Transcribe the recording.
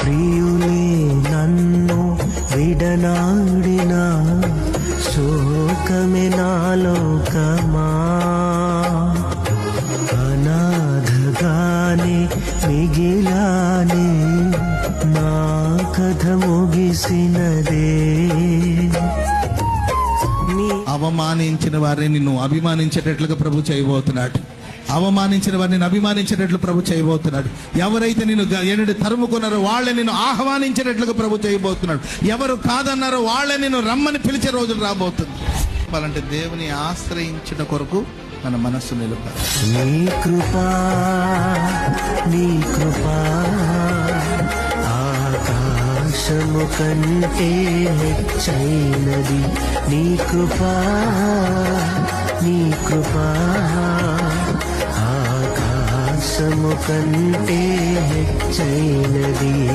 ప్రియులే నన్ను విడనాడిన శోకమే నాలోకమా, అనాథగానే మిగిలానే నా కథ ముగిసినదే. అవమానించిన వారిని నిన్ను అభిమానించేటట్లుగా ప్రభు చేయబోతున్నాడు. అవమానించిన వారిని అభిమానించేటట్లు ప్రభు చేయబోతున్నాడు. ఎవరైతే నిన్ను ఎన్నడు తరుముకున్నారో వాళ్ళే నిన్ను ఆహ్వానించేటట్లుగా ప్రభు చేయబోతున్నాడు. ఎవరు కాదన్నారో వాళ్ళే నిన్ను రమ్మని పిలిచే రోజులు రాబోతుంది. చెప్పాలంటే దేవుని ఆశ్రయించిన కొరకు మన మనస్సు నిలుపాలి. నీ కృపా, నీ కృపా ఆకాశము కంటే హెచ్చైనది. నీ కృపా, నీ కృపా ఆకాశము కంటే హెచ్చైనది.